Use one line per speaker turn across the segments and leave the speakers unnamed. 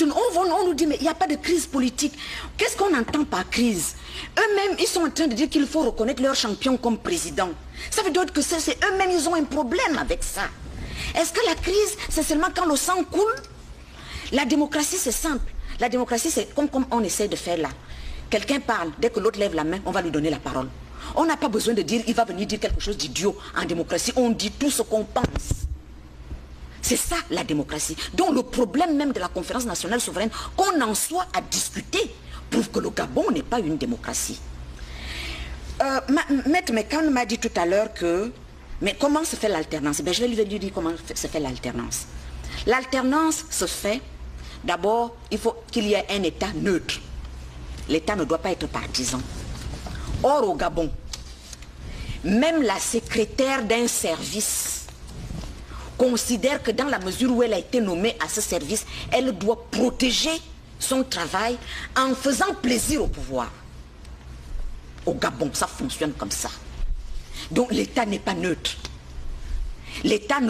on nous dit, mais il n'y a pas de crise politique. Qu'est-ce qu'on entend par crise? Eux-mêmes, ils sont en train de dire qu'il faut reconnaître leur champion comme président. Ça veut dire que c'est eux-mêmes, ils ont un problème avec ça. Est-ce que la crise, c'est seulement quand le sang coule? La démocratie, c'est simple. La démocratie, c'est comme on essaie de faire là. Quelqu'un parle, dès que l'autre lève la main, on va lui donner la parole. On n'a pas besoin de dire, il va venir dire quelque chose d'idiot. En démocratie, on dit tout ce qu'on pense. C'est ça la démocratie. Donc le problème même de la conférence nationale souveraine, qu'on en soit à discuter, prouve que le Gabon n'est pas une démocratie. Maître Mekan m'a dit tout à l'heure que, mais comment se fait l'alternance? Je vais lui dire comment se fait l'alternance. L'alternance se fait, d'abord, il faut qu'il y ait un État neutre. L'État ne doit pas être partisan. Or, au Gabon, même la secrétaire d'un service considère que dans la mesure où elle a été nommée à ce service, elle doit protéger son travail en faisant plaisir au pouvoir. Au Gabon, ça fonctionne comme ça. Donc l'État n'est pas neutre. L'État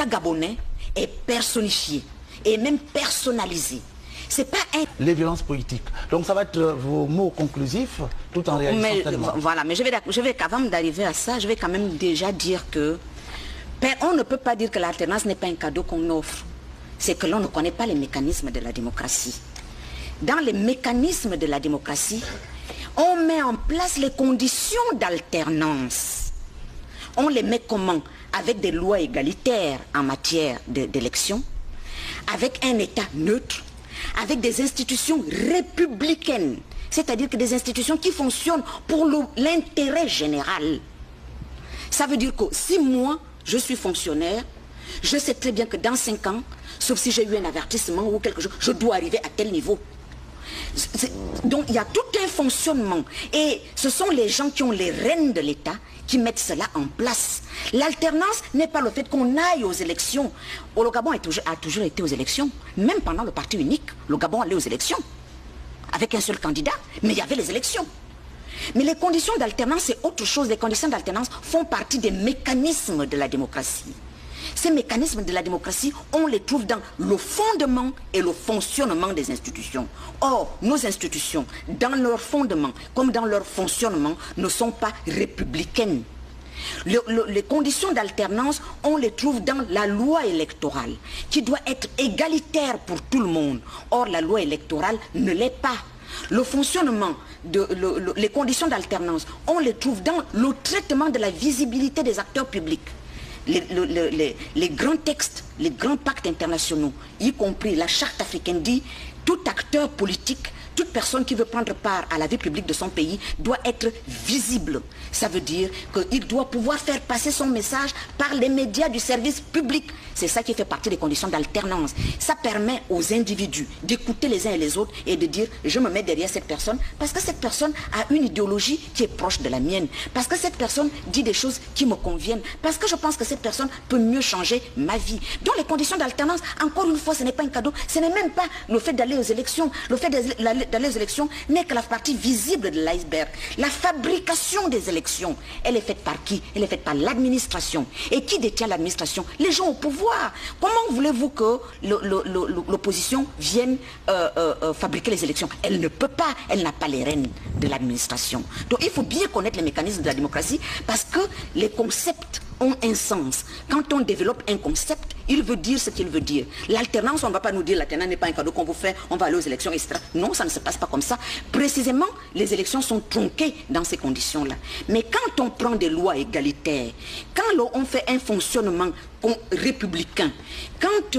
gabonais est personnifié et même personnalisé. C'est pas un...
Les violences politiques. Donc ça va être vos mots conclusifs tout en réalisant tellement.
Voilà, mais je vais avant d'arriver à ça, je vais quand même déjà dire que on ne peut pas dire que l'alternance n'est pas un cadeau qu'on offre. C'est que l'on ne connaît pas les mécanismes de la démocratie. Dans les mécanismes de la démocratie, on met en place les conditions d'alternance. On les met comment? Avec des lois égalitaires en matière d'élection, avec un État neutre, avec des institutions républicaines, c'est-à-dire que des institutions qui fonctionnent pour l'intérêt général. Ça veut dire que si moi, je suis fonctionnaire, je sais très bien que dans 5 ans, sauf si j'ai eu un avertissement ou quelque chose, je dois arriver à tel niveau. Donc il y a tout un fonctionnement. Et ce sont les gens qui ont les rênes de l'État qui mettent cela en place. L'alternance n'est pas le fait qu'on aille aux élections. Le Gabon a toujours été aux élections. Même pendant le parti unique, le Gabon allait aux élections. Avec un seul candidat, mais il y avait les élections. Mais les conditions d'alternance, c'est autre chose. Les conditions d'alternance font partie des mécanismes de la démocratie. Ces mécanismes de la démocratie, on les trouve dans le fondement et le fonctionnement des institutions. Or, nos institutions, dans leur fondement comme dans leur fonctionnement, ne sont pas républicaines. Les conditions d'alternance, on les trouve dans la loi électorale, qui doit être égalitaire pour tout le monde. Or, la loi électorale ne l'est pas. Le fonctionnement, les conditions d'alternance, on les trouve dans le traitement de la visibilité des acteurs publics. Les grands textes, les grands pactes internationaux, y compris la charte africaine dit, tout acteur politique, toute personne qui veut prendre part à la vie publique de son pays doit être visible. Ça veut dire qu'il doit pouvoir faire passer son message par les médias du service public. C'est ça qui fait partie des conditions d'alternance. Ça permet aux individus d'écouter les uns et les autres et de dire je me mets derrière cette personne parce que cette personne a une idéologie qui est proche de la mienne, parce que cette personne dit des choses qui me conviennent, parce que je pense que cette personne peut mieux changer ma vie. Donc les conditions d'alternance, encore une fois, ce n'est pas un cadeau, ce n'est même pas le fait d'aller aux élections. Le fait d'aller aux élections n'est que la partie visible de l'iceberg. La fabrication des élections, elle est faite par qui? Elle est faite par l'administration. Et qui détient l'administration? Les gens au pouvoir. Comment voulez-vous que l'opposition vienne fabriquer les élections? Elle ne peut pas, elle n'a pas les rênes de l'administration. Donc il faut bien connaître les mécanismes de la démocratie parce que les concepts ont un sens. Quand on développe un concept, il veut dire ce qu'il veut dire. L'alternance, on ne va pas nous dire l'alternance n'est pas un cadeau qu'on vous fait, on va aller aux élections, etc. Non, ça ne se passe pas comme ça. Précisément, les élections sont tronquées dans ces conditions-là. Mais quand on prend des lois égalitaires, quand on fait un fonctionnement républicain, quand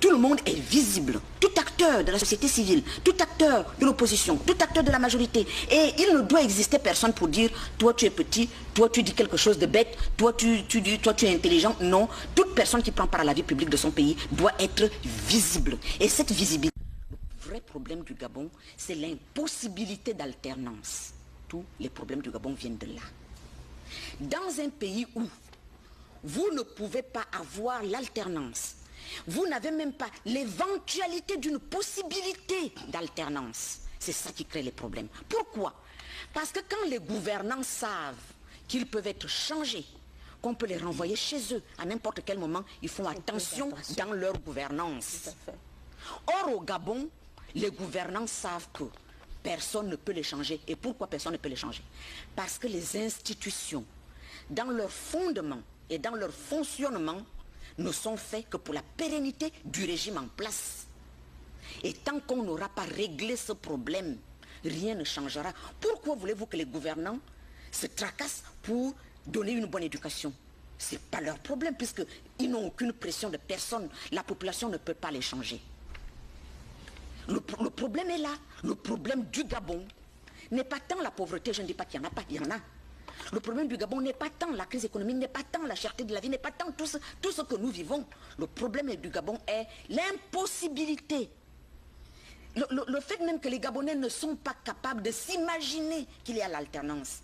tout le monde est visible, tout acteur de la société civile, tout acteur de l'opposition, tout acteur de la majorité, et il ne doit exister personne pour dire toi tu es petit, toi tu dis quelque chose de bête, toi tu es intelligent. Non, toute personne qui prend part à la vie publique de son pays doit être visible. Et cette visibilité, le vrai problème du Gabon, c'est l'impossibilité d'alternance. Tous les problèmes du Gabon viennent de là. Dans un pays où vous ne pouvez pas avoir l'alternance, vous n'avez même pas l'éventualité d'une possibilité d'alternance. C'est ça qui crée les problèmes. Pourquoi? Parce que quand les gouvernants savent qu'ils peuvent être changés, qu'on peut les renvoyer chez eux à n'importe quel moment, ils font attention dans leur gouvernance. Or, au Gabon, les gouvernants savent que personne ne peut les changer. Et pourquoi personne ne peut les changer? Parce que les institutions, dans leur fondement et dans leur fonctionnement, ne sont faits que pour la pérennité du régime en place. Et tant qu'on n'aura pas réglé ce problème, rien ne changera. Pourquoi voulez-vous que les gouvernants se tracassent pour donner une bonne éducation? Ce n'est pas leur problème, puisqu'ils n'ont aucune pression de personne. La population ne peut pas les changer. Le problème est là. Le problème du Gabon n'est pas tant la pauvreté, je ne dis pas qu'il n'y en a pas, il y en a. Le problème du Gabon n'est pas tant la crise économique, n'est pas tant la cherté de la vie, n'est pas tant tout ce que nous vivons. Le problème du Gabon est l'impossibilité. Le fait même que les Gabonais ne sont pas capables de s'imaginer qu'il y a l'alternance.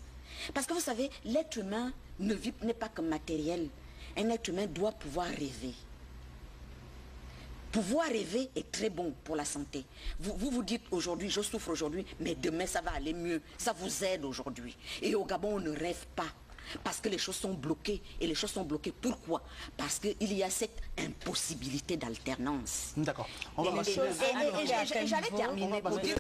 Parce que vous savez, l'être humain n'est pas que matériel. Un être humain doit pouvoir rêver. Pouvoir rêver est très bon pour la santé. Vous dites aujourd'hui, je souffre aujourd'hui, mais demain ça va aller mieux. Ça vous aide aujourd'hui. Et au Gabon, on ne rêve pas. Parce que les choses sont bloquées. Et les choses sont bloquées, pourquoi? Parce qu'il y a cette impossibilité d'alternance.
D'accord.
J'allais terminer pour dire